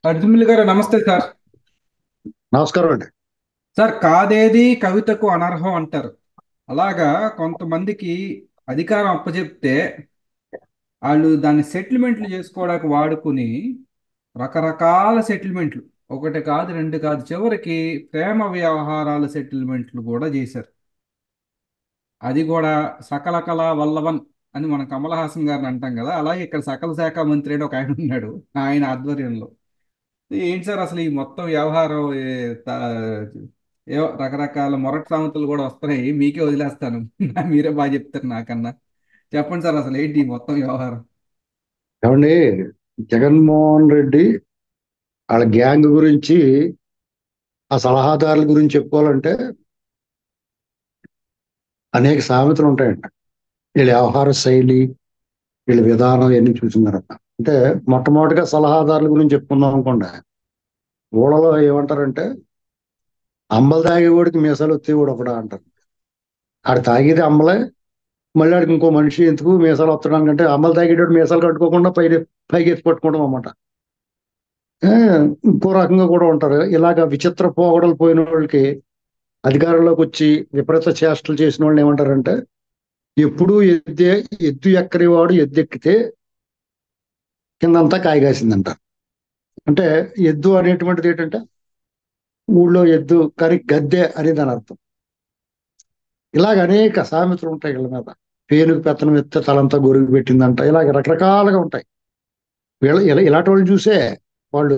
అర్జునులు గారు నమస్తే సార్. నమస్కారం అండి. సార్, కాదేది కవితకు అనర్హం అంటారు. అలాగా కొంతమందికి అధికారం అప్పచెప్తే వాళ్ళు దాన్ని సెటిల్మెంట్లు చేసుకోవడానికి వాడుకుని రకరకాల సెటిల్మెంట్లు, ఒకటి కాదు రెండు కాదు, చివరికి ప్రేమ వ్యవహారాల సెటిల్మెంట్లు కూడా చేశారు. అది కూడా సకల కళా వల్లవన్ అని మన కమల్ హాసన్ గారిని అంటాం కదా, అలాగే ఇక్కడ సకల శాఖ మంత్రి అని ఒక ఆయన ఉన్నాడు, ఆయన ఆధ్వర్యంలో. ఏంటి సార్ అసలు ఈ మొత్తం వ్యవహారం? రకరకాల మొరటి సామెతలు కూడా వస్తున్నాయి, మీకే వదిలేస్తాను. మీరే బాగా చెప్తారు నాకన్నా. చెప్పండి సార్, అసలు ఏంటి ఈ మొత్తం వ్యవహారం? ఏమండి, జగన్మోహన్ రెడ్డి వాళ్ళ గ్యాంగ్ గురించి, ఆ సలహాదారుల గురించి చెప్పుకోవాలంటే అనేక సామెతలు ఉంటాయండి. వీళ్ళ వ్యవహార శైలి, వీళ్ళ విధానం ఇవన్నీ చూసిన తర్వాత అంటే మొట్టమొదటిగా సలహాదారుల గురించి చెప్పుకుందాం అనుకోండి. ఊళ్ళలో ఏమంటారంటే అంబలు తాగేవాడికి మీసాలు వచ్చేవాడు ఒకడా అంటారు. ఆడు తాగేది అంబలే, మళ్ళీ ఆడికి ఇంకో మనిషి ఎందుకు మీసాలు వత్తడానికి అంటే అంబలు తాగేటోడు మీసాలు కట్టుకోకుండా పైకి పట్టుకోవడం అన్నమాట. ఏ, ఇంకో రకంగా కూడా ఉంటారు. ఇలాగ విచిత్ర పోగడలు పోయిన వాళ్ళకి అధికారంలోకి వచ్చి విపరీత చేష్టలు చేసిన వాళ్ళని ఏమంటారంటే ఎప్పుడూ ఎద్దు ఎక్కని వాడు ఎద్దు ఎక్కితే కిందంతా కాయగాసిందంటారు. అంటే ఎద్దు అనేటువంటిది ఏంటంటే ఊళ్ళో ఎద్దు కరి గద్దె అని దాని అర్థం. ఇలాగ అనేక సామెతలు ఉంటాయి వీళ్ళ మీద. పేనుకు పెత్తనం ఎత్తే తలంతా గొరుగు పెట్టిందంట, ఇలాగ రకరకాలుగా ఉంటాయి. ఇలాంటి వాళ్ళు చూసే వాళ్ళు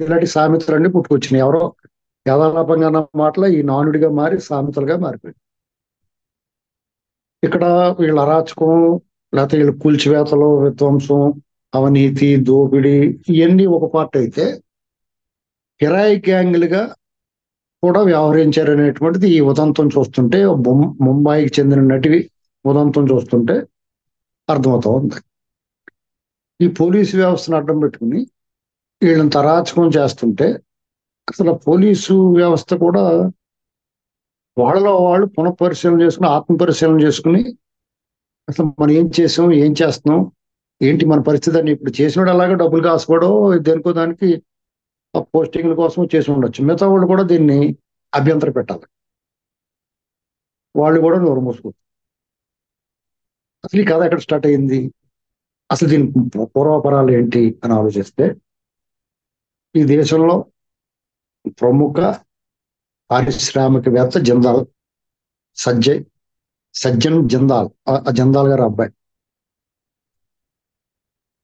ఇలాంటి సామెతలన్నీ పుట్టుకొచ్చినాయి. ఎవరో యథాలాపంగా అన్న మాటలు ఈ నానుడిగా మారి సామెతలుగా మారిపోయింది. ఇక్కడ వీళ్ళ అరాచకం, లేకపోతే వీళ్ళ కూల్చివేతలు, విధ్వంసం, అవినీతి, దోపిడీ ఇవన్నీ ఒక పార్ట్ అయితే కిరాయి గ్యాంగులుగా కూడా వ్యవహరించారనేటువంటిది ఈ ఉదంతం చూస్తుంటే, ముంబైకి చెందిన నటివి ఉదంతం చూస్తుంటే అర్థమవుతా ఉంది. ఈ పోలీసు వ్యవస్థను అడ్డం పెట్టుకుని వీళ్ళని అరాచకం చేస్తుంటే అసలు పోలీసు వ్యవస్థ కూడా వాళ్ళలో వాళ్ళు పునఃపరిశీలన చేసుకుని, ఆత్మ పరిశీలన చేసుకుని అసలు మనం ఏం చేసాం, ఏం చేస్తున్నాం, ఏంటి మన పరిస్థితి అని. ఇప్పుడు చేసినోడు అలాగే డబ్బులు కాసుకోవడం దేనికో దానికి ఆ పోస్టింగ్ల కోసం చేసి ఉండొచ్చు. మిగతా వాళ్ళు కూడా దీన్ని అభ్యంతర పెట్టాలి. వాళ్ళు కూడా నోరు మూసుకోవచ్చు. అసలు ఈ కథ ఎక్కడ స్టార్ట్ అయింది, అసలు దీని పూర్వాపరాలు ఏంటి అని ఆలోచిస్తే ఈ దేశంలో ప్రముఖ పారిశ్రామికవేత్త జిందాల్, సజ్జయ్ సజ్జన్ జిందాల్, ఆ జిందాల్ గారి అబ్బాయి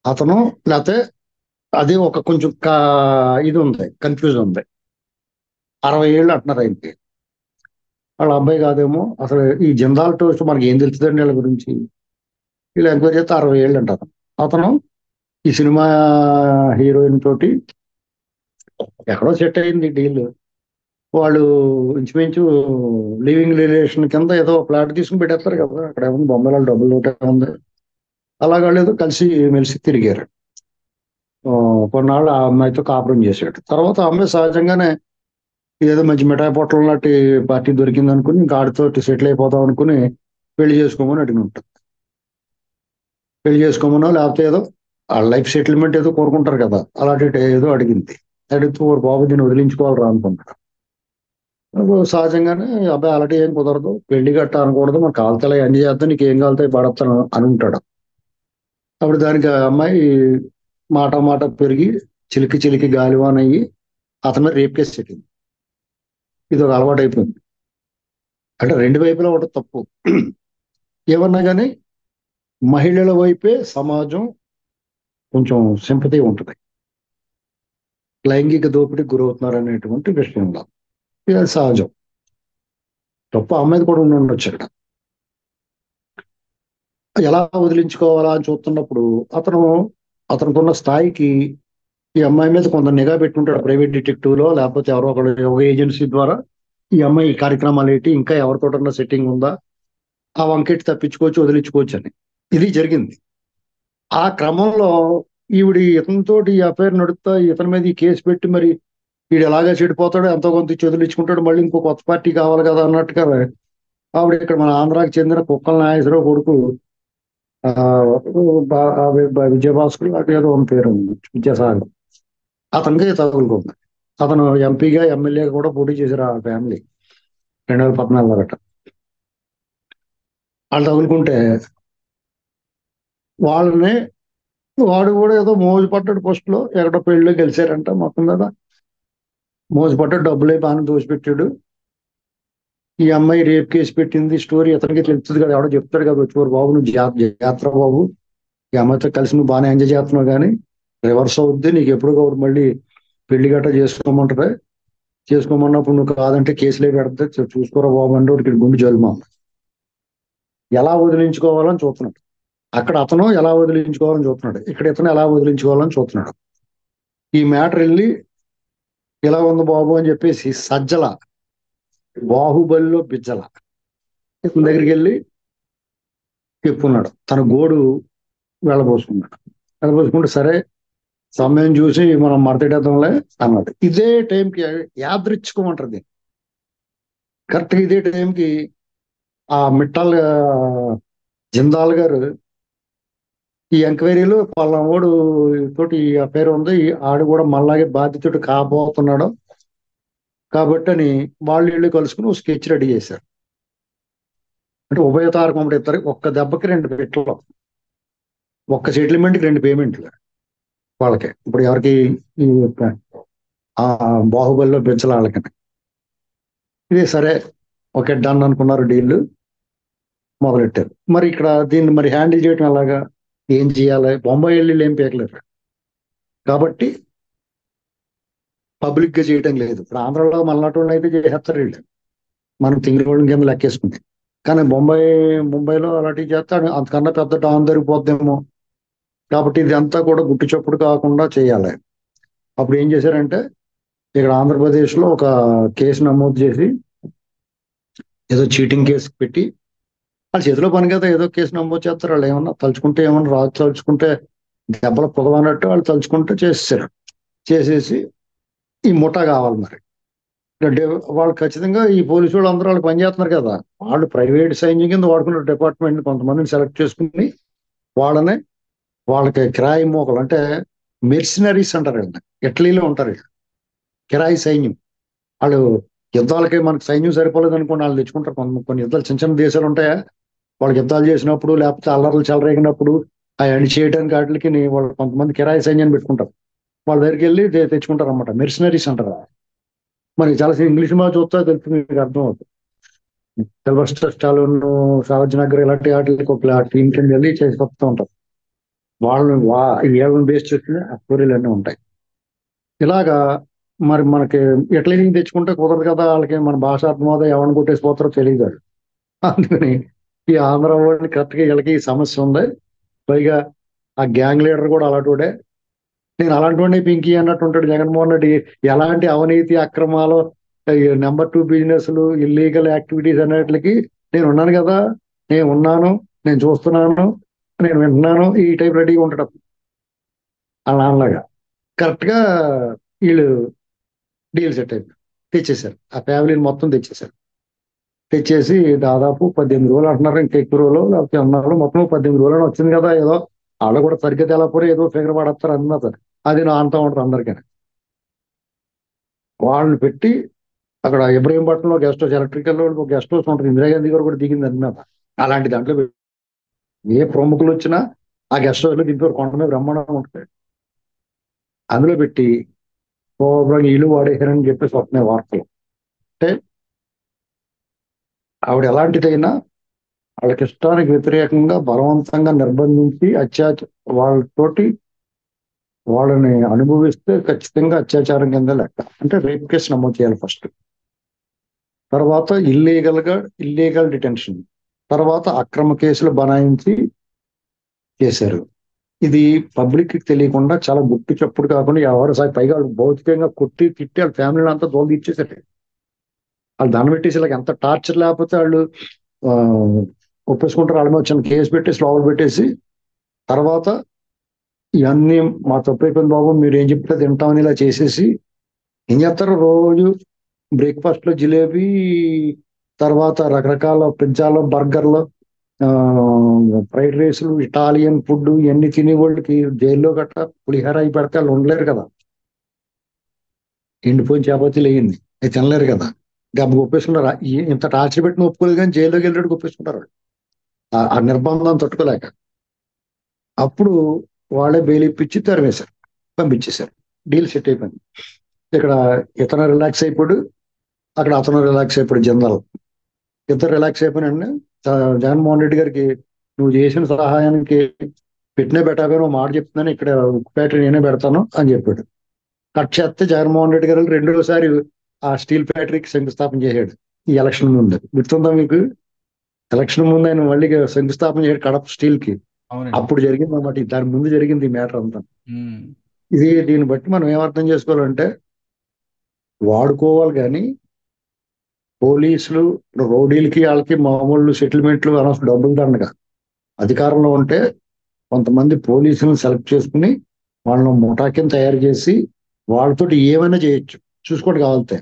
అతను. లేకపోతే అది ఒక కొంచెం ఇది ఉంది, కన్ఫ్యూజన్ ఉంది. 60 ఏళ్ళు అంటున్నారు ఆయనకి. వాళ్ళ అబ్బాయి కాదేమో. అసలు ఈ జిందాల్ టోస్ట్ మనకి ఏం తెలుస్తుందండి వీళ్ళ గురించి. వీళ్ళు ఎంక్వైరీ చేస్తే 60 ఏళ్ళు అంటారు. అతను ఈ సినిమా హీరోయిన్ తోటి ఎక్కడో సెట్ అయింది డీల్. వాళ్ళు ఇంచుమించు లివింగ్ రిలేషన్ కింద ఏదో ఫ్లాట్ తీసుకుని పెట్టేస్తారు కదా, అక్కడ ఏముంది బొమ్మల డబ్బులు ఒకటే ఉంది. అలాగే వాళ్ళు ఏదో కలిసి మెలిసి తిరిగారు. ఆ, కొన్నాళ్ళు ఆ అమ్మాయితో కాపురం చేశాడు. తర్వాత ఆ అమ్మాయి సహజంగానే ఏదో మంచి మిఠాయి పొట్టలు లాంటి పార్టీ దొరికింది అనుకుని ఇంకా ఆడితో సెటిల్ అయిపోదాం అనుకుని పెళ్లి చేసుకోమని అడిగి ఉంటుంది. పెళ్లి చేసుకోమనో లేకపోతే ఏదో ఆ లైఫ్ సెటిల్మెంట్ ఏదో కోరుకుంటారు కదా, అలాంటి ఏదో అడిగింది. అడిగితే ఓ బాబు దీన్ని వదిలించుకోవాలరా అనుకుంటారు. అప్పుడు సహజంగానే అబ్బాయి అలాంటి ఏం కుదరదు, పెళ్లి గట్ట అనకూడదు, మన కాలుతల అన్ని చేద్దాం, నీకు ఏం కాలుతాయి పడతాను అని ఉంటాడు. అప్పుడు దానికి ఆ అమ్మాయి మాట మాట పెరిగి చిలికి చిలికి గాలివాన్ అయ్యి అతని మీద రేప్ కేసు పెట్టింది. ఇది ఒక అలవాటు అయిపోయింది. అంటే రెండు వైపులా ఒకటి తప్పు. ఏమన్నా కానీ మహిళల వైపే సమాజం కొంచెం సింపతి ఉంటుంది. లైంగిక దోపిడీకి గురవుతున్నారు అనేటువంటి విషయంలో ఇది సహజం. తప్పు అమ్మాయిది కూడా ఉండి ఉండొచ్చు అక్కడ. ఎలా వదిలించుకోవాలా అని చూస్తున్నప్పుడు అతను అతనుకున్న స్థాయికి ఈ అమ్మాయి మీద కొంత నిఘా పెట్టుంటాడు. ప్రైవేట్ డిటెక్టివ్ లో లేకపోతే ఎవరో ఒకరు ఒక ఏజెన్సీ ద్వారా ఈ అమ్మాయి ఈ కార్యక్రమాలు ఏంటి, ఇంకా ఎవరితోటన్నా సెట్టింగ్ ఉందా, ఆ వంకెట్టి తప్పించుకోవచ్చు, వదిలించుకోవచ్చు అని. ఇది జరిగింది. ఆ క్రమంలో ఈవిడి ఇతనితోటి ఈ అఫైర్ నడుపుతా ఇతని మీద ఈ కేసు పెట్టి మరి వీడు ఎలాగా చెడిపోతాడో ఎంతో కొంత ఇచ్చి వదిలించుకుంటాడు, మళ్ళీ ఇంకో కొత్త పార్టీ కావాలి కదా అన్నట్టుగా ఆవిడ ఇక్కడ మన ఆంధ్రాకి చెందిన కుక్కల నాగేశ్వరరావు కొడుకు ఆ విజయభాస్కర్ అటు ఏదో ఉన్న పేరు ఉంది, విద్యాసాగర్. అతనికి తగులుకుంది. అతను ఎంపీగా ఎమ్మెల్యేగా కూడా పోటీ చేశారు ఆ ఫ్యామిలీ 2014 గట. వాళ్ళు తగులుకుంటే వాళ్ళని వాడు కూడా ఏదో మోజు పడ్డాడు, పోస్ట్ లో ఎక్కడో పెళ్లిలో గెలిచారంట, మొత్తం మీద మోజు పడ్డాడు, డబ్బులే బాగా దోచిపెట్టాడు. ఈ అమ్మాయి రేప్ కేసు పెట్టింది, స్టోరీ ఇతనికి తెలుస్తుంది కదా, ఎవడో చెప్తాడు కదా వచ్చి బాబు నువ్వు జాగ్రత్త బాబు, ఈ అమ్మాయితో కలిసి నువ్వు బాగానే ఎంజాయ్ చేస్తున్నావు కానీ రివర్స్ అవుద్ది, నీకు ఎప్పుడు కాబట్టి మళ్ళీ పెళ్లి గట్రా చేసుకోమంటది, చేసుకోమన్నప్పుడు నువ్వు కాదంటే కేసులే పెడితే చూసుకోరా బాబు అంటే వాడికి గుండె జల్మా. ఎలా వదిలించుకోవాలని చూస్తున్నాడు. అక్కడ అతను ఎలా వదిలించుకోవాలని చూస్తున్నాడు, ఇక్కడ ఇతను ఎలా వదిలించుకోవాలని చూస్తున్నాడు. ఈ మ్యాటర్ వెళ్ళి ఇలా ఉంది బాబు అని చెప్పేసి సజ్జల బాహుబలిలో బిజ్జల ఇతని దగ్గరికి వెళ్ళి చెప్పుకున్నాడు, తన గోడు వెళ్ళబోసుకున్నాడు. వెళ్ళబోసుకుంటే సరే సమయం చూసి మనం మడతెట్టేద్దాంలే అన్నాడు. ఇదే టైంకి యాదృచ్ఛికం దీన్ని. కరెక్ట్గా ఇదే టైంకి ఆ మిట్టాల్ జిందాల్ గారు ఈ ఎంక్వైరీలో పలానాడు తోటి ఈ అఫైర్ ఉంది, ఆడు కూడా మళ్ళాగే బాధితుడు కాబోతున్నాడు కాబట్టి అని వాళ్ళు ఇళ్ళు కలుసుకుని స్కెచ్ రెడీ చేశారు. అంటే ఉభయతారకం ఇద్దరు ఒక్క దెబ్బకి 2 పెట్టలు, ఒక్క సెటిల్మెంట్కి 2 పేమెంట్లు వాళ్ళకి. ఇప్పుడు ఎవరికి ఈ ఆ బాహుబలిలో పెంచాలి వాళ్ళకి. ఇదే సరే ఓకే డన్ అనుకున్నారు, డీల్ మొదలెట్టారు. మరి ఇక్కడ దీన్ని మరి హ్యాండిల్ చేయడం ఎలాగా, ఏం చేయాలి, బొంబాయి వెళ్ళి ఏం పీకలేరు కాబట్టి పబ్లిక్ గా చేయడం లేదు. ఇప్పుడు ఆంధ్రాలో మళ్ళాటి అయితే చేసేస్తారు వీళ్ళు, మనం తింగిరి వాళ్ళని కింద లెక్కేసుకుంది. కానీ ముంబైలో అలాంటివి చేస్తాడు, అంతకన్నా పెద్ద డాన్ దొరికిపోద్దేమో. కాబట్టి ఇది అంతా కూడా గుట్టు చప్పుడు కాకుండా చేయాలి. అప్పుడు ఏం చేశారంటే ఇక్కడ ఆంధ్రప్రదేశ్ లో ఒక కేసు నమోదు చేసి ఏదో చీటింగ్ కేసు పెట్టి, వాళ్ళ చేతిలో పని కదా ఏదో కేసు నమోదు చేస్తారు. వాళ్ళు ఏమన్నా తలుచుకుంటే ఏమన్నా రాజు తలుచుకుంటే దెబ్బలు పొదవన్నట్టు వాళ్ళు తలుచుకుంటే చేసేసారు. చేసేసి ఈ ముఠా కావాలి మరి అంటే వాళ్ళు ఖచ్చితంగా ఈ పోలీసు వాళ్ళు అందరూ వాళ్ళు పనిచేస్తున్నారు కదా, వాళ్ళు ప్రైవేట్ సైన్యం కింద వాడుకున్న డిపార్ట్మెంట్ కొంతమందిని సెలెక్ట్ చేసుకుని వాళ్ళని వాళ్ళకి కిరాయి మోకలు అంటే మెర్సినరీస్ అంటారు వీళ్ళని. ఇటలీలో ఉంటారు వీళ్ళు, కిరాయి సైన్యం. వాళ్ళు యుద్ధాలకి మనకు సైన్యం సరిపోలేదు అనుకోండి, వాళ్ళు తెచ్చుకుంటారు. కొన్ని యుద్ధాలు చిన్న చిన్న దేశాలు ఉంటాయా, వాళ్ళకి యుద్ధాలు చేసినప్పుడు లేకపోతే అల్లర్లు చెలరేగినప్పుడు అవన్నీ చేయడానికి వాటికి వాళ్ళు కొంతమంది కిరాయి సైన్యాన్ని పెట్టుకుంటారు. వాళ్ళ దగ్గరికి వెళ్ళి తెచ్చుకుంటారు అనమాట, మెర్సినరీస్ అంటారు. మరి చాలా ఇంగ్లీష్ మా చూస్తా తెలుసు, మీకు అర్థం అవుతుంది. సిల్వస్టర్ స్టాలోన్, సావజ్ నగర్ ఇలాంటి వాటికి ఒక టీం కింద వెళ్ళి చేసి వస్తూ ఉంటారు. వాళ్ళని బేస్ చేసుకుని ఆ స్టోరీలు అన్నీ ఉంటాయి. ఇలాగా మరి మనకి ఎట్లా తెచ్చుకుంటే కుదరదు కదా, వాళ్ళకి మన భాష అర్థమవుతా ఎవరిని కొట్టేసిపోతారో తెలియదు. అందుకని ఈ ఆంధ్ర వాళ్ళని కరెక్ట్గా వీళ్ళకి ఈ సమస్య ఉంది. పైగా ఆ గ్యాంగ్ లీడర్ కూడా అలాంటి, నేను అలాంటి వాడిని పింకీ అన్నట్టు ఉంటాడు జగన్మోహన్ రెడ్డి. ఎలాంటి అవినీతి అక్రమాలు, నెంబర్ 2 బిజినెస్లు, ఇల్లీగల్ యాక్టివిటీస్ అన్నిటికి నేను ఉన్నాను కదా, నేను ఉన్నాను, నేను చూస్తున్నాను, నేను వింటున్నాను, ఈ టైప్ రెడీగా ఉంటాడు అలా అలాగా. కరెక్ట్ గా వీళ్ళు డీల్ సెట్ అయిపోయి తెచ్చేశారు, ఆ ఫ్యామిలీని మొత్తం తెచ్చేశారు. తెచ్చేసి దాదాపు 18 రోజులు అంటున్నారు, ఇంకా ఎక్కువ రోజులు లేకపోతే అన్నారు, మొత్తం 18 రోజులు వచ్చింది కదా. ఏదో వాళ్ళు కూడా సరిగ్గా తెలపరు, ఏదో ఫిగర్ పడతారు అన్నారు. అది నా అంతా ఉంటారు అందరికీ. వాళ్ళని పెట్టి అక్కడ ఇబ్రహీంపట్నంలో guest house, electrical guest house ఉంటుంది, ఇందిరాగాంధీ గారు కూడా దిగింది అన్నమాట. అలాంటి దాంట్లో ఏ ప్రముఖులు వచ్చినా ఆ గెస్ట్ హౌస్ లో దింపారు, కొండ మీద బ్రహ్మాండంగా ఉంటుంది. అందులో పెట్టి ఇల్లు వాడేశారని చెప్పేసి వస్తున్నాయి వార్తలు. అంటే ఆవిడ ఎలాంటిదైనా వాళ్ళకి ఇష్టానికి వ్యతిరేకంగా బలవంతంగా నిర్బంధించి వాళ్ళతోటి వాళ్ళని అనుభవిస్తే ఖచ్చితంగా అత్యాచారం కింద లెక్క. అంటే రేప్ కేసు నమోదు చేయాలి ఫస్ట్, తర్వాత ఇల్లీగల్ డిటెన్షన్, తర్వాత అక్రమ కేసులు బనాయించి చేశారు. ఇది పబ్లిక్ కి తెలియకుండా చాలా గుట్టు చప్పుడు కాకుండా ఎవరు పైగా వాళ్ళు భౌతికంగా కొట్టి తిట్టి వాళ్ళ ఫ్యామిలీని అంతా దోలు తీర్చేసారు. వాళ్ళు దాన్ని పెట్టేసి ఇలా ఎంత టార్చర్ లేకపోతే వాళ్ళు ఒప్పేసుకుంటారు. వాళ్ళ మీద వచ్చిన కేసు పెట్టేసి లోపల పెట్టేసి తర్వాత ఇవన్నీ మా తప్పు అయిపోయింది బాబు, మీరు ఏం చెప్తే తింటామని ఇలా చేసేసి ఏం చేస్తారు, రోజు బ్రేక్ఫాస్ట్ లో జిలేబీ, తర్వాత రకరకాల పిజ్జాలు, బర్గర్లు, ఫ్రైడ్ రైస్లు, ఇటాలియన్ ఫుడ్ ఇవన్నీ తినే వాళ్ళకి జైల్లో గట్రా పులిహోర అయి పెడితే వాళ్ళు ఉండలేరు కదా. ఎండిపోయిన చపాతీలు వేయింది, అది తినలేరు కదా, గబ్బు ఒప్పేసుకున్నారు. ఇంత టార్చర్ పెట్టిన ఒప్పుకోలేదు కానీ జైల్లోకి వెళ్ళాడు ఒప్పేసుకుంటారు వాళ్ళు. ఆ నిర్బంధం తట్టుకోలేక అప్పుడు వాళ్ళే బెయిల్ ఇప్పించి తరిమేశారు, పంపించేశారు. డీల్ సెట్ అయిపోయింది. ఇక్కడ ఇతను రిలాక్స్ అయిపోయాడు, అక్కడ అతను రిలాక్స్ అయిపోయాడు. జనరల్ ఇద్దరు రిలాక్స్ అయిపోయినండి. జగన్మోహన్ రెడ్డి గారికి నువ్వు చేసిన సహాయానికి పెట్టినే పెట్టాక మాట చెప్తున్నాను, ఇక్కడ ఉక్కు ఫ్యాక్టరీ నేనే పెడతాను అని చెప్పాడు. కట్ చేస్తే జగన్మోహన్ రెడ్డి గారు రెండోసారి ఆ స్టీల్ ఫ్యాక్టరీకి శంకుస్థాపన చేశాడు ఈ ఎలక్షన్ ముందు. గుర్తుందా మీకు? ఎలక్షన్ ముందు ఆయన మళ్ళీ శంకుస్థాపన చేశాడు కడప స్టీల్ కి. అవునండి. అప్పుడు జరిగింది అన్నమాట, దాని ముందు జరిగింది ఈ మ్యాటర్ అంతా. ఉమ్. దీన్ని బట్టి మనం ఏమర్థం చేసుకోవాలంటే, వాడుకోవాలి కానీ పోలీసులు రౌడీలకి వాళ్ళకి మామూలు సెటిల్మెంట్లు అనవసరం డబ్బులు దండగా. అధికారంలో ఉంటే కొంతమంది పోలీసులను సెలెక్ట్ చేసుకుని వాళ్ళని ముఠా కింద తయారు చేసి వాళ్ళతోటి ఏమైనా చేయొచ్చు, చూసుకోండి కావాలితే.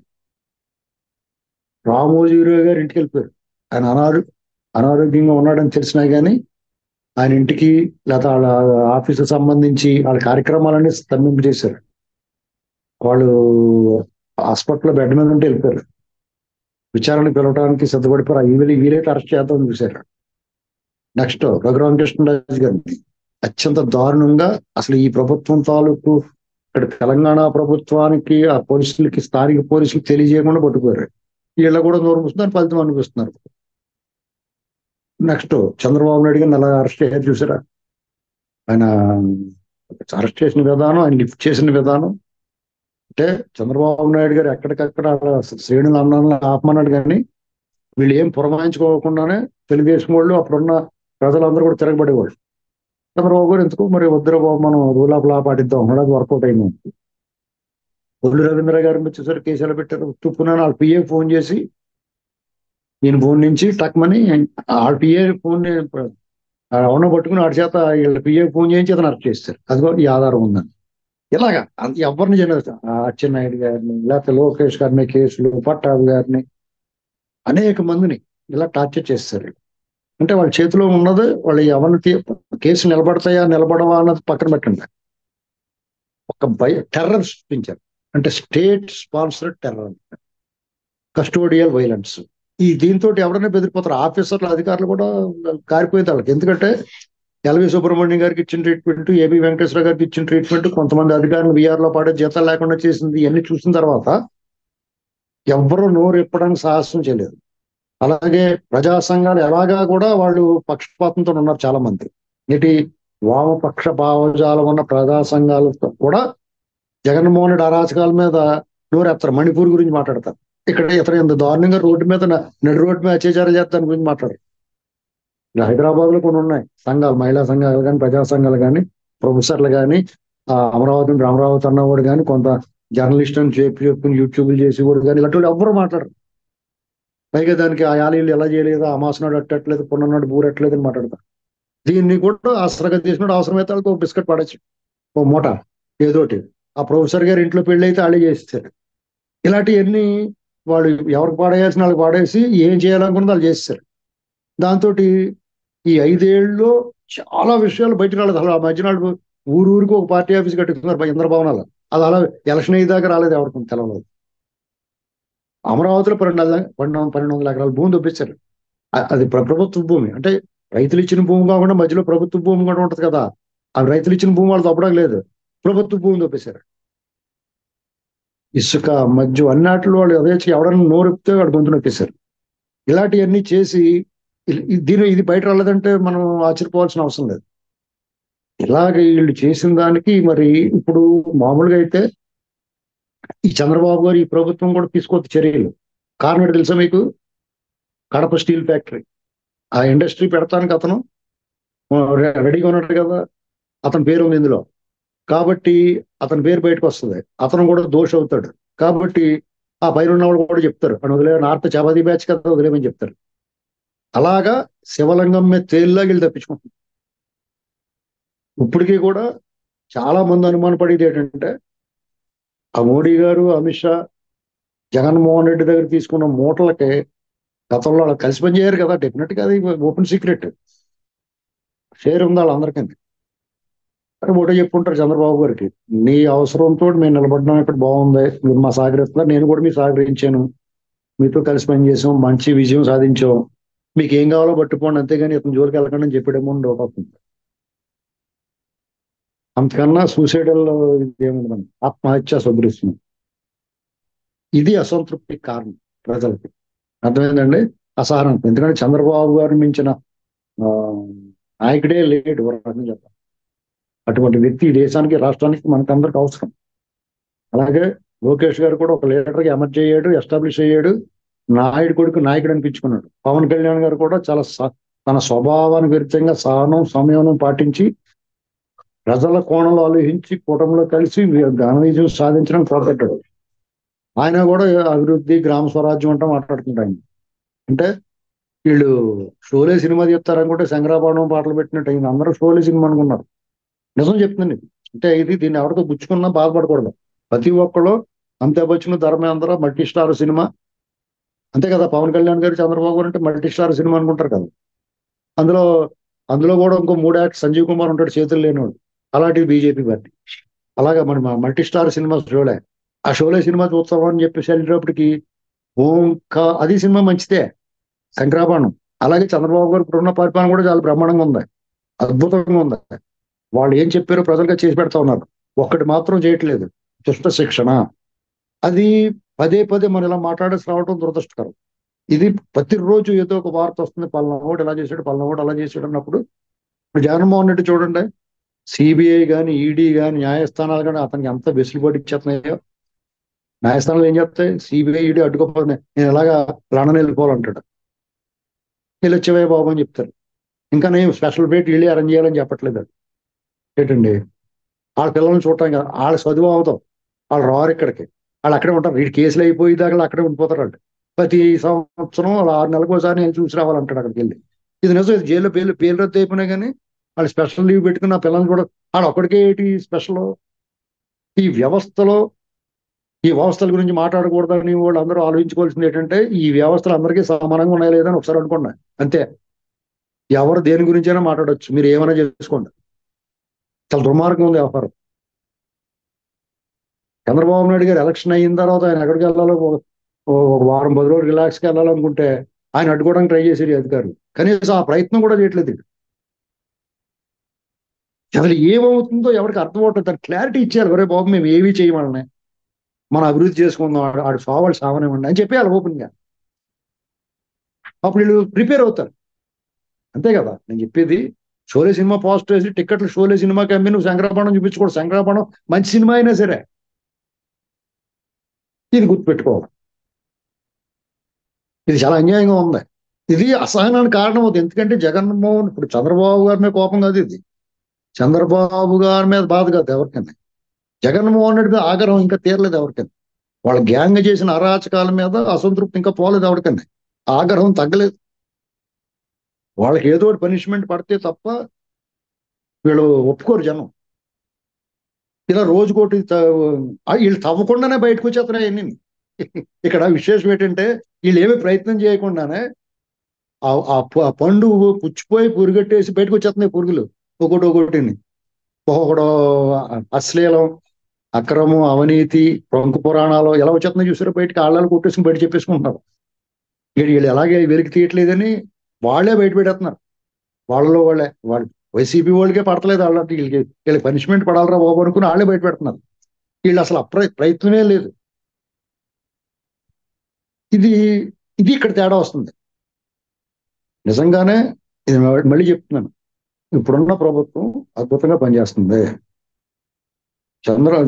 రామోజీరావు గారు ఇంటికి వెళ్ళిపోయారు. ఆయన అనారోగ్యంగా ఉన్నాడని తెలిసినా కానీ ఆయన ఇంటికి లేదా వాళ్ళ ఆఫీసుకు సంబంధించి వాళ్ళ కార్యక్రమాలన్నీ స్తంభింపు చేశారు. వాళ్ళు హాస్పిటల్లో బెడ్ మీద ఉంటే వెళ్ళిపోయారు. విచారణకు పిలవడానికి సిద్ధపడిపోయారు. వీలైతే అరెస్ట్ చేద్దామని చూశారు. నెక్స్ట్ రఘురామకృష్ణరాజు గారిని అత్యంత దారుణంగా అసలు ఈ ప్రభుత్వం తాలూకు ఇక్కడ తెలంగాణ ప్రభుత్వానికి ఆ పోలీసులకి స్థానిక పోలీసులకు తెలియజేయకుండా పట్టుకోరు. వీళ్ళ కూడా నోరు మూస్తున్నారు, ఫలితం అనిపిస్తున్నారు. నెక్స్ట్ చంద్రబాబు నాయుడు గారిని అలా అరెస్ట్ చేశారు చూసారా? ఆయన అరెస్ట్ చేసిన విధానం, ఆయన లిఫ్ట్ చేసిన విధానం అంటే చంద్రబాబు నాయుడు గారు ఎక్కడికక్కడ శ్రేణులు అన్నాలను ఆపమన్నాడు కానీ వీళ్ళు ఏం పురమాయించుకోకుండానే తెలుగుదేశం వాళ్ళు అప్పుడున్న ప్రజలందరూ కూడా తిరగబడేవాళ్ళు. చంద్రబాబు గారు ఎందుకు మరి వద్దురా బాబు మనం రూల్ ఆఫ్ లా పాటిద్దాం అన్నది వర్కౌట్ అయింది. ఒళ్ళు రవీంద్ర గారిని వచ్చేసరికి కేసులు పెట్టారు. తుప్పున వాళ్ళ పిఏ ఫోన్ చేసి ఈయన ఫోన్ నుంచి టక్మని వాళ్ళ పిఏ ఫోన్ అవున పట్టుకుని వాడి చేత వీళ్ళ పిఏ ఫోన్ చేయించి అతను అరెస్ట్ చేస్తారు. అదిగో ఈ ఆధారం ఉందని. ఇలాగా ఎవరిని చేయలేదు. అచ్చెన్నాయుడు గారిని, లేకపోతే లోకేష్ గారిని కేసులు, పట్టాభి గారిని, అనేక మందిని ఇలా టార్చర్ చేస్తారు. అంటే వాళ్ళ చేతిలో ఉన్నది వాళ్ళు ఎవరిని కేసు నిలబడతాయా నిలబడవా అన్నది పక్కన పెట్టండి. ఒక టెర్రర్ సృష్టించారు. అంటే state sponsored terror, custodial violence. దీంతో ఎవరైనా బెదిరిపోతారు. ఆఫీసర్లు, అధికారులు కూడా కారిపోయింది వాళ్ళకి. ఎందుకంటే ఎల్వి సుబ్రహ్మణ్యం గారికి ఇచ్చిన ట్రీట్మెంట్, ఏబి వెంకటేశ్వర గారికి ఇచ్చిన ట్రీట్మెంట్, కొంతమంది అధికారులు వీఆర్లో పాడే జీతాలు లేకుండా చేసింది, ఇవన్నీ చూసిన తర్వాత ఎవరు నోరు ఎప్పడానికి సాహసం చేయలేదు. అలాగే ప్రజా సంఘాలు ఎలాగా కూడా వాళ్ళు పక్షపాతంతో ఉన్నారు చాలా మంది. నేటి వామపక్ష భావజాలం ఉన్న ప్రజా సంఘాలతో కూడా జగన్మోహన్ రెడ్డి అరాచకాల మీద నోరెత్తారు. మణిపూర్ గురించి మాట్లాడతారు. ఇక్కడ ఇతర ఎంత దారుణంగా రోడ్డు మీద నడి రోడ్డు మీద అత్యాచారం చేస్తాను గురించి మాట్లాడారు. హైదరాబాద్ లో కొన్ని ఉన్నాయి సంఘాలు, మహిళా సంఘాలు కానీ, ప్రజా సంఘాలు కానీ, ప్రొఫెసర్లు కానీ, అమరావతి అన్నవాడు కానీ, కొంత జర్నలిస్ట్ అని చెప్పుకుని యూట్యూబ్లు చేసి కూడా కానీ, ఇలాంటి వాళ్ళు ఎవ్వరూ మాట్లాడరు. పైగా దానికి ఆ యాలీలు ఎలా చేయలేదు, అమాసనాడు అట్టట్లేదు, పున్ననాడు బూరెట్లేదు అని మాట్లాడతారు. దీన్ని కూడా అసలుగా తీసినాడు. అవసరమైతే వాళ్ళకి ఒక బిస్కెట్ పడచ్చు, ఓ మూట ఏదోటి. ఆ ప్రొఫెసర్ గారి ఇంట్లో పెళ్లి అయితే వాళ్ళే చేస్తారు. ఇలాంటివన్నీ వాళ్ళు ఎవరికి పాడేయాల్సిన వాళ్ళకి పాడేసి ఏం చేయాలనుకున్నది వాళ్ళు చేస్తారు. దాంతో ఈ 5 ఏళ్ళలో చాలా విషయాలు బయటకు రాలేదు. అసలు ఆ మధ్యన ఊరికి ఒక పార్టీ ఆఫీస్ కట్టుకున్నారు ఇంద్రభవనాలు. అది అలా ఎలక్షన్ అయ్యేదాకా రాలేదు, ఎవరికి తెలవలేదు. అమరావతిలో 1200 ఎకరాల భూమి దొప్పించారు. అది ప్రభుత్వ భూమి. అంటే రైతులు ఇచ్చిన భూమి కాకుండా మధ్యలో ప్రభుత్వ భూమి కూడా ఉంటది కదా, ఆ రైతులు ఇచ్చిన భూమి వాళ్ళు దొప్పడం లేదు, ప్రభుత్వ భూమి దొప్పేశారు. ఇసుక, మద్యం అన్నిటిలో వాళ్ళు అదే ఎవడన్నా నోరెప్పితే వాడు గొంతు నొక్కేశారు. ఇలాంటివన్నీ చేసి ఇది బయట రాలేదంటే మనం ఆశ్చర్యపోవాల్సిన అవసరం లేదు. ఇలాగ వీళ్ళు చేసిన దానికి మరి ఇప్పుడు మామూలుగా అయితే ఈ చంద్రబాబు గారు ఈ ప్రభుత్వం కూడా తీసుకోవచ్చు చర్యలు. కారణం తెలుసా మీకు? కడప స్టీల్ ఫ్యాక్టరీ ఆ ఇండస్ట్రీ పెడతానికి అతను రెడీగా ఉన్నాడు కదా, అతని పేరు ఉంది ఇందులో. కాబట్టి అతని పేరు బయటకు వస్తుంది, అతను కూడా దోష అవుతాడు. కాబట్టి ఆ పైన ఉన్న వాళ్ళు కూడా చెప్తారు అని వదిలే, నార్త్ చపాతీ బ్యాచ్ కదా వదిలేమని చెప్తారు. అలాగా శివలింగం మీద తేలిలాగా వీళ్ళు తప్పించుకుంటున్నారు. ఇప్పటికీ కూడా చాలా మంది అనుమాన పడేది ఏంటంటే ఆ మోడీ గారు, అమిత్ షా జగన్మోహన్ రెడ్డి దగ్గర తీసుకున్న మూటలకి గతంలో వాళ్ళు కలిసి పని చేయరు కదా. డెఫినెట్ గా అది ఓపెన్ సీక్రెట్, షేర్ ఉంది వాళ్ళందరికీ. అని ఒకటే చెప్పుకుంటారు చంద్రబాబు గారికి. నీ అవసరంతో మేము నిలబడడం ఇక్కడ బాగుంది, మీరు మా సహకరిస్తున్నారు, నేను కూడా మీకు సహకరించాను, మీతో కలిసి పనిచేసాం, మంచి విజయం సాధించాం, మీకు ఏం కావాలో పట్టుకోండి, అంతేగాని ఇతని జోలికి వెళ్ళకండి అని చెప్పేయడం ఉండవుతుంది. అంతకన్నా సూసైడల్ ఏముందండి, ఆత్మహత్య సదృశ్యం. ఇది అసంతృప్తికి కారణం ప్రజలకి. అర్థమైందండి? అసహనం. ఎందుకంటే చంద్రబాబు గారు మించిన ఆ, నాయకుడే లేడు ఒక రకంగా చెప్పాలి. అటువంటి వ్యక్తి ఈ దేశానికి, రాష్ట్రానికి, మనకందరికి అవసరం. అలాగే లోకేష్ గారు కూడా ఒక లీడర్గా ఎమర్జ్ అయ్యాడు, ఎస్టాబ్లిష్ అయ్యాడు, నాయుడు కొడుకు నాయకుడు అనిపించుకున్నాడు. పవన్ కళ్యాణ్ గారు కూడా చాలా తన స్వభావానికి విరుద్ధంగా సహనం సంయమనం పాటించి ప్రజల కోణంలో ఆలోచించి కూటమిలో కలిసి ఘన విజయం సాధించడం తోడ్పడ్డాడు. ఆయన కూడా అభివృద్ధి, గ్రామ స్వరాజ్యం అంటూ మాట్లాడుతుంటారు ఆయన. అంటే వీళ్ళు షోలే సినిమా చెప్తారనుకుంటే శంకరాభరణం పాటలు పెట్టినట్టు అయింది. అందరూ షోలే సినిమా అనుకున్నారు. నిజం చెప్తుంది. అంటే దీన్ని ఎవరితో గుచ్చుకున్నా బాధపడకూడదు. ప్రతి ఒక్కళ్ళు Amitabh Bachchan, Dharmendra, multi star cinema అంతే కదా. పవన్ కళ్యాణ్ గారు, చంద్రబాబు గారు అంటే మల్టీ స్టార్ సినిమా అనుకుంటారు కదా. అందులో అందులో కూడా ఇంకో 3 యాక్ట్ సంజీవ్ కుమార్ ఉంటాడు, చేతులు లేనివాడు. అలాంటిది బీజేపీ పార్టీ. అలాగా మన మల్టీ స్టార్ సినిమా షోలే. ఆ షోలే సినిమా చూస్తామని చెప్పేసి వెళ్ళేటప్పటికి అది సినిమా మంచిదే, శంకరాభరణం. అలాగే చంద్రబాబు గారు ఇప్పుడున్న పరిపాలన కూడా చాలా బ్రహ్మాండంగా ఉంది, అద్భుతంగా ఉంది. వాళ్ళు ఏం చెప్పారో ప్రజలుగా చేసి పెడతా ఉన్నారు. ఒక్కటి మాత్రం చేయట్లేదు, దుష్ట శిక్షణ. అది పదే పదే మనం ఇలా మాట్లాడేసి రావడం దురదృష్టకరం. ఇది ప్రతిరోజు ఏదో ఒక వార్త వస్తుంది, పలానావాడు ఇలా చేశాడు, పలానావాడు అలా చేశాడు అన్నప్పుడు. ఇప్పుడు జగన్మోహన్ రెడ్డి చూడండి, సిబిఐ కానీ, ఈడీ కానీ, న్యాయస్థానాలు కానీ అతనికి ఎంత వెసులుబాటు ఇచ్చేస్తున్నాయో. న్యాయస్థానాలు ఏం చెప్తాయి? సిబిఐ, ఈడీ అడ్డుకోకపోతే నేను ఎలాగా లండన్ వెళ్ళిపోవాలంటాడు. వీళ్ళు వచ్చేవే బాబు అని చెప్తారు. ఇంకా నేను స్పెషల్ బేట్ వీళ్ళే అరేంజ్ చేయాలని చెప్పట్లేదు. ఏంటండి, వాళ్ళ పిల్లల్ని చూడటం కదా, వాళ్ళ చదువు అవుతాం, వాళ్ళు రారు ఇక్కడికి, వాళ్ళు అక్కడే ఉంటారు. వీడి కేసులు అయిపోయేదాకా అక్కడే ఉండిపోతారు. అంటే ప్రతి సంవత్సరం వాళ్ళు 6 నెలలకు ఒకసారి నేను చూసి రావాలంటాడు అక్కడికి వెళ్ళి. ఇది నిజం. ఇది జైల్లో పేర్లు రద్దు అయిపోయినా కానీ వాళ్ళు స్పెషల్ లీవ్ పెట్టుకుని ఆ పిల్లల్ని కూడా వాళ్ళు ఒక్కడికే ఏంటి స్పెషల్. ఈ వ్యవస్థలో ఈ వ్యవస్థల గురించి మాట్లాడకూడదని వాళ్ళు అందరూ ఆలోచించుకోవాల్సింది ఏంటంటే, ఈ వ్యవస్థలు అందరికీ సమానంగా ఉన్నాయా లేదని ఒకసారి అనుకోండి. అంతే. ఎవరు దేని గురించి అయినా మాట్లాడవచ్చు, మీరు ఏమైనా చేసుకోండి. చాలా దుర్మార్గం ఉంది వ్యవహారం. చంద్రబాబు నాయుడు గారు ఎలక్షన్ అయిన తర్వాత ఆయన ఎక్కడికి వెళ్ళాలో ఒక వారం 10 రోజులు రిలాక్స్కి వెళ్ళాలనుకుంటే ఆయన అడ్డుకోవడానికి ట్రై చేసేది అధికారులు. కనీసం ఆ ప్రయత్నం కూడా చేయట్లేదు. అసలు ఏమవుతుందో ఎవరికి అర్థం అవట్లేదు. దానికి క్లారిటీ ఇచ్చారు, ఒరే బాబు మేము ఏమీ చేయమని, మనం అభివృద్ధి చేసుకుందాం, ఆడు సావాళ్ళు సావనివ్వండి అని చెప్పేయాలి ఓపెన్గా. అప్పుడు వీళ్ళు ప్రిపేర్ అవుతారు. అంతే కదా నేను చెప్పేది. షోలే సినిమా పోస్ట్ వేసి టికెట్లు షోలే సినిమాకి అమ్మి నువ్వు శంకరాభరణం చూపించుకోడు. శంకరాభరణం మంచి సినిమా అయినా సరే ఇది గుర్తుపెట్టుకోవాలి. ఇది చాలా అన్యాయంగా ఉంది. ఇది అసహనానికి కారణం అవుతుంది. ఎందుకంటే జగన్మోహన్, ఇప్పుడు చంద్రబాబు గారి మీద కోపం కాదు, ఇది చంద్రబాబు గారి మీద బాధ కాదు ఎవరికైనా. జగన్మోహన్ రెడ్డి మీద ఆగ్రహం ఇంకా తీరలేదు ఎవరికైనా. వాళ్ళ గ్యాంగ్ చేసిన అరాచకాల మీద అసంతృప్తి ఇంకా పోలేదు ఎవరికైనా. ఆగ్రహం తగ్గలేదు. వాళ్ళకి ఏదో ఒకటి పనిష్మెంట్ పడితే తప్ప వీళ్ళు ఒప్పుకోరు జనం. ఇలా రోజుకోటి వీళ్ళు తవ్వకుండానే బయటకు వచ్చేస్తున్నాయి అన్ని. ఇక్కడ విశేషం ఏంటంటే వీళ్ళు ఏమీ ప్రయత్నం చేయకుండానే ఆ పండు పుచ్చిపోయి పురుగట్టేసి బయటకు వచ్చేస్తున్నాయి పురుగులు ఒకటిని. ఒకడు అశ్లీలం, అక్రమం, అవినీతి, ప్రముఖ పురాణాలు ఎలా వచ్చేస్తున్నాయి చూసారో బయటకు. ఆళ్ళని కొట్టేసుకుని బయట చెప్పేసుకుంటున్నారు. వీళ్ళు ఎలాగే వెలికి తీయట్లేదని వాళ్ళే బయట పెట్టేస్తున్నారు. వాళ్ళే వాళ్ళు వైసీపీ వాళ్ళకే పడతలేదు, వాళ్ళంటే వీళ్ళకి పనిష్మెంట్ పడాలరా బాబు అనుకుని వాళ్ళే బయట పెడుతున్నారు. వీళ్ళు అసలు ప్రయత్నమే లేదు. ఇది ఇది ఇక్కడ తేడా వస్తుంది నిజంగానే. ఇది మళ్ళీ చెప్తున్నాను, ఇప్పుడున్న ప్రభుత్వం అద్భుతంగా పనిచేస్తుంది.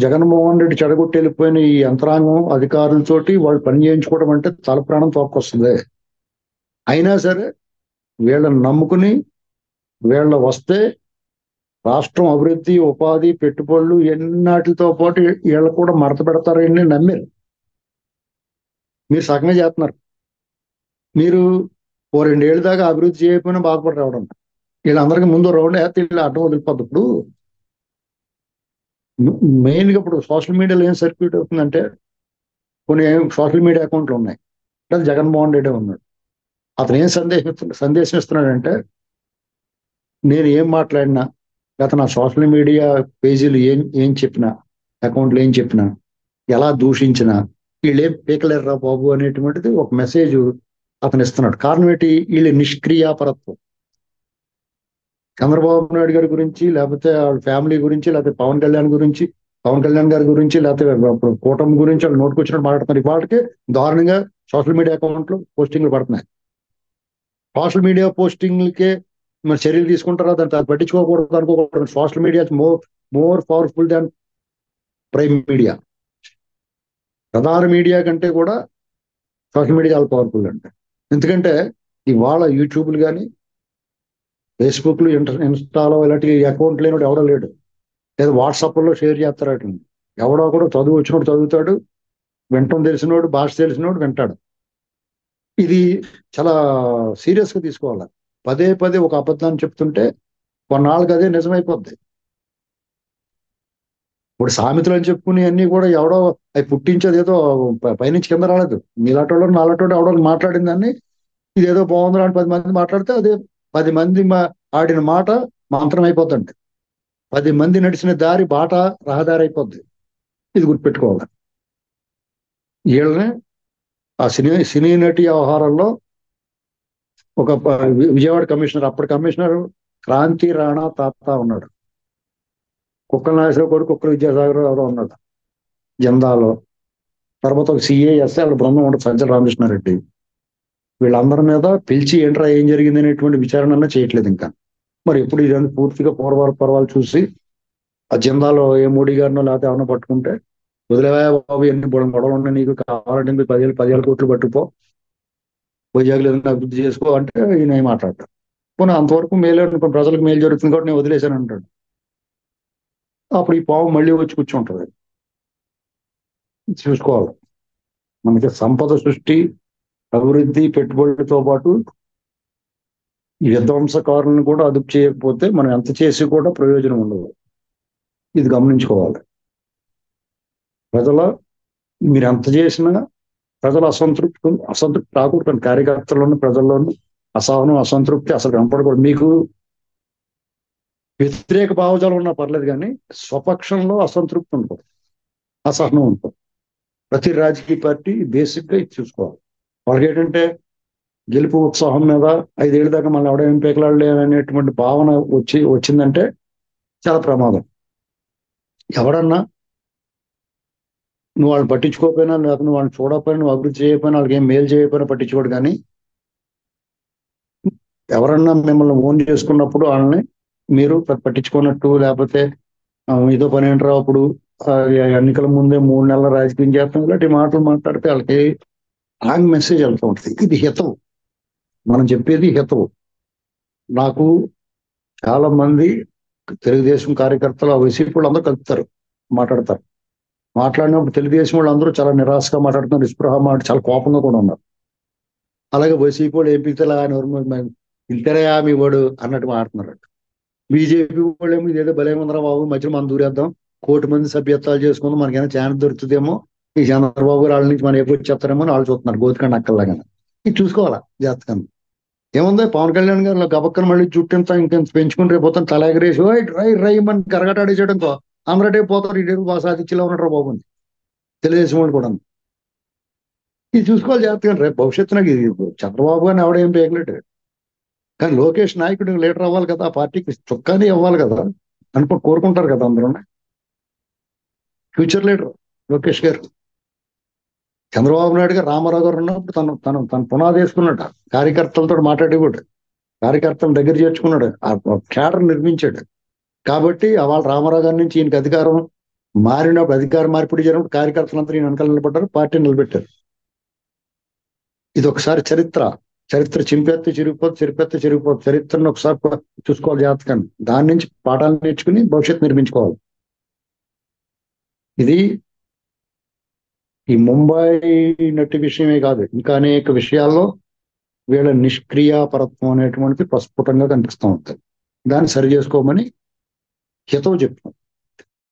జగన్మోహన్ రెడ్డి చెడగొట్టి వెళ్ళిపోయిన ఈ యంత్రాంగం అధికారులతోటి వాళ్ళు పని చేయించుకోవడం అంటే తల ప్రాణం తోక్కొస్తుంది. అయినా సరే వీళ్ళని నమ్ముకుని వీళ్ళ వస్తే రాష్ట్రం అభివృద్ధి, ఉపాధి, పెట్టుబడులు ఎన్నాటితో పాటు వీళ్ళు కూడా మడత పెడతారని నమ్మారు. మీరు సగమే చేస్తున్నారు. మీరు 2 ఏళ్ళ దాకా అభివృద్ధి చేయకపోయినా బాధపడి రావడం. వీళ్ళందరికీ ముందు రౌండ్ వేస్తే వీళ్ళు అడ్డం వదిలిపోద్ది. ఇప్పుడు మెయిన్గా ఇప్పుడు సోషల్ మీడియాలో ఏం సర్క్యూట్ అవుతుందంటే, కొన్ని సోషల్ మీడియా అకౌంట్లు ఉన్నాయి, అది జగన్మోహన్ రెడ్డి ఉన్నాడు. అతను ఏం సందేశం ఇస్తున్నాడంటే, నేను ఏం మాట్లాడినా లేకపోతే నా సోషల్ మీడియా పేజీలు ఏం ఏం చెప్పినా, అకౌంట్లు ఏం చెప్పినా, ఎలా దూషించినా వీళ్ళేం పీకలేరురా బాబు అనేటువంటిది ఒక మెసేజ్ అతను ఇస్తున్నాడు. కారణం ఏంటి? వీళ్ళ నిష్క్రియాపరత్వం. చంద్రబాబు నాయుడు గారి గురించి, లేకపోతే వాళ్ళ ఫ్యామిలీ గురించి, లేకపోతే పవన్ కళ్యాణ్ గారి గురించి, లేకపోతే అప్పుడు కూటమి గురించి వాళ్ళు నోటుకొచ్చినట్టు మాట్లాడుతున్నారు. ఇవాళకి దారుణంగా సోషల్ మీడియా అకౌంట్లు పోస్టింగ్లు పడుతున్నాయి. సోషల్ మీడియా పోస్టింగ్లకే మరి చర్యలు తీసుకుంటారా? దాన్ని పట్టించుకోకూడదు అనుకోకూడదు. సోషల్ మీడియా మోర్ పవర్ఫుల్ దాన్ ప్రైమ్ మీడియా. ప్రధాన మీడియా కంటే కూడా సోషల్ మీడియా చాలా పవర్ఫుల్ అంటే. ఎందుకంటే ఇవాళ యూట్యూబ్లు కానీ, ఫేస్బుక్లు, ఇన్స్టాలో ఇలాంటి అకౌంట్ లేనివాడు ఎవడో లేడు. లేదా వాట్సాప్లో షేర్ చేస్తారు. ఎవడో కూడా చదువు వచ్చినోడు చదువుతాడు, వింటం తెలిసినోడు, భాష తెలిసినోడు వింటాడు. ఇది చాలా సీరియస్ గా తీసుకోవాలి. పదే పదే ఒక అబద్ధాన్ని చెప్తుంటే కొన్నాళ్ళకి అదే నిజమైపోద్ది. ఇప్పుడు సామెతలు అని చెప్పుకుని అన్ని కూడా ఎవడో అవి పుట్టించేది ఏదో పైనుంచి కింద రాలేదు. మీలాటోళ్ళు నాలాటోడు ఎవడో మాట్లాడిన దాన్ని ఇదేదో బాగుంది అని 10 మంది మాట్లాడితే అదే 10 మంది ఆడిన మాట మంత్రం అయిపోద్దండి. 10 మంది నడిచిన దారి బాట రహదారి అయిపోద్ది. ఇది గుర్తుపెట్టుకోవాలి. వీళ్ళని ఆ సినీ నటి వ్యవహారంలో ఒక విజయవాడ కమిషనర్, అప్పటి కమిషనర్ క్రాంతి రాణా తాత ఉన్నాడు. కుక్కల నాగేశ్వరరావు కొడుకు కుక్కల విద్యాసాగర్ ఎవరో ఉన్నాడు జందాలో. తర్వాత ఒక సిఏఎస్ఐ వాళ్ళ బృందం ఉండదు, సజ్జల రామకృష్ణారెడ్డి. వీళ్ళందరి మీద పిలిచి ఏంట్రా ఏం జరిగింది అనేటువంటి విచారణ చేయట్లేదు ఇంకా. మరి ఎప్పుడు ఇదంతా పూర్తిగా పర్వాలు చూసి ఆ జిందాలో ఏ మోడీ గారినో లేకపోతే ఎవరినో పట్టుకుంటే వదిలేవా బాబు, ఎన్ని గొడవలు ఉన్నాయి, నీకు కావాలంటే మీరు 10,000 కోట్లు పట్టుకుపో, వైజాగ్ ఏదైనా అభివృద్ధి చేసుకో అంటే ఈయన మాట్లాడతాడు. పోనీ అంతవరకు మేలు, ప్రజలకు మేలు జరుగుతుంది కాబట్టి నేను వదిలేశాను అంటాడు. అప్పుడు ఈ పాము మళ్ళీ వచ్చి కూర్చుంటుంది. చూసుకోవాలి. మనకి సంపద సృష్టి, అభివృద్ధి, పెట్టుబడితో పాటు ఈ విధ్వంసకారులను కూడా అదుపు చేయకపోతే మనం ఎంత చేసి కూడా ప్రయోజనం ఉండదు. ఇది గమనించుకోవాలి. మీరు ఎంత చేసినా ప్రజల అసంతృప్తి రాకూడదు. కార్యకర్తల్లోని, ప్రజల్లోని అసహనం, అసంతృప్తి అసలు కనపడకూడదు. మీకు వ్యతిరేక భావజాలం ఉన్నా పర్లేదు, కానీ స్వపక్షంలో అసంతృప్తి ఉంటుంది, అసహనం ఉంటుంది. ప్రతి రాజకీయ పార్టీ బేసిక్ గా ఇది చూసుకోవాలి. వాళ్ళకి ఏంటంటే గెలుపు ఉత్సాహం మీద 5 ఏళ్ళ దాకా మళ్ళీ ఎవడేం పేకలాడలే అనేటువంటి భావన వచ్చిందంటే చాలా ప్రమాదం. ఎవడన్నా నువ్వు వాళ్ళని పట్టించుకోకపోయినా, లేకపోతే నువ్వు వాళ్ళని చూడకపోయినా, నువ్వు అభివృద్ధి చేయకపోయినా, వాళ్ళకి ఏం మేలు చేయకపోయినా పట్టించుకోడు. కానీ ఎవరన్నా మిమ్మల్ని ఓన్ చేసుకున్నప్పుడు వాళ్ళని మీరు పట్టించుకున్నట్టు, లేకపోతే ఏదో పని ఏంటరా అప్పుడు ఎన్నికల ముందే 3 నెలల రాజకీయం చేస్తాం, ఇలాంటి మాటలు మాట్లాడితే వాళ్ళకి రాంగ్ మెసేజ్ వెళ్తూ ఉంటుంది. ఇది హితవు, మనం చెప్పేది హితవు. నాకు చాలా మంది తెలుగుదేశం కార్యకర్తలు, ఆ వైసీపీ వాళ్ళు అందరూ కలుపుతారు, మాట్లాడినప్పుడు తెలుగుదేశం వాళ్ళు అందరూ చాలా నిరాశగా మాట్లాడుతున్నారు, నిస్పృహ చాలా కోపంగా కూడా ఉన్నారు. అలాగే వైసీపీ వాళ్ళు ఏం పిలుతారా పిలుతారా మీ వాడు అన్నట్టు మాట్లాడుతున్నారు. బీజేపీ వాళ్ళు ఏమో ఇదేదో బలేమందరా బాబు, మధ్యలో మనం దూరేద్దాం, 1,000 మంది సభ్యత్వాలు చేసుకుందాం, మనకైనా ఛాన్స్ దొరుకుతుందేమో, ఈ చంద్రబాబు వాళ్ళ నుంచి మనం ఎప్పుడు చెప్తారేమో అని వాళ్ళు చూస్తున్నారు, గోతికండి అక్కర్లాగా. ఇది చూసుకోవాలా జాతకాన్ని. ఏముంది, పవన్ కళ్యాణ్ గారు గబక్కన మళ్ళీ జుట్టింత ఇంకెంత పెంచుకుని రేపు తలాగరేసి రై మన కరగటాడేసేయడం అందరటే పోతారు. ఇటు బాగా సాధించేలా ఉన్నాడు బాబు తెలుగుదేశం వాళ్ళు కూడా. ఇది చూసుకోవాలి జాగ్రత్తగా. రేపు భవిష్యత్తున చంద్రబాబు గారిని ఎవడేం పేయలేడు, కానీ లోకేష్ నాయకుడు లీడర్ అవ్వాలి కదా, ఆ పార్టీకి చొక్కానే ఇవ్వాలి కదా కోరుకుంటారు కదా అందరూ. ఫ్యూచర్ లీడర్ లోకేష్ గారు. చంద్రబాబు నాయుడు గారు, రామారావు గారు ఉన్నప్పుడు తను పునాది వేసుకున్నాడు, కార్యకర్తలతో మాట్లాడేవాడు, కార్యకర్తలను దగ్గర చేర్చుకున్నాడు, ఆ క్యాడర్ నిర్మించాడు. కాబట్టి వాళ్ళ రామారావు గారి నుంచి ఈయనకి అధికారం మారినప్పుడు, అధికార మార్పిడి జరిగినప్పుడు కార్యకర్తలందరూ ఈయన వెనకాల నిలబడ్డారు, పార్టీ నిలబెట్టారు. ఇది ఒకసారి చరిత్ర చింపెత్తి చిరిగిపోతే చరిత్రను ఒకసారి చూసుకోవాలి జాతకాన్ని. దాని నుంచి పాఠాలు నేర్చుకుని భవిష్యత్తు నిర్మించుకోవాలి. ఇది ఈ ముంబై నటి విషయమే కాదు, ఇంకా అనేక విషయాల్లో వీళ్ళ నిష్క్రియాపరత్వం అనేటువంటిది ప్రస్ఫుటంగా కనిపిస్తూ ఉంటుంది. దాన్ని సరి చేసుకోమని హితవు చెప్తాం.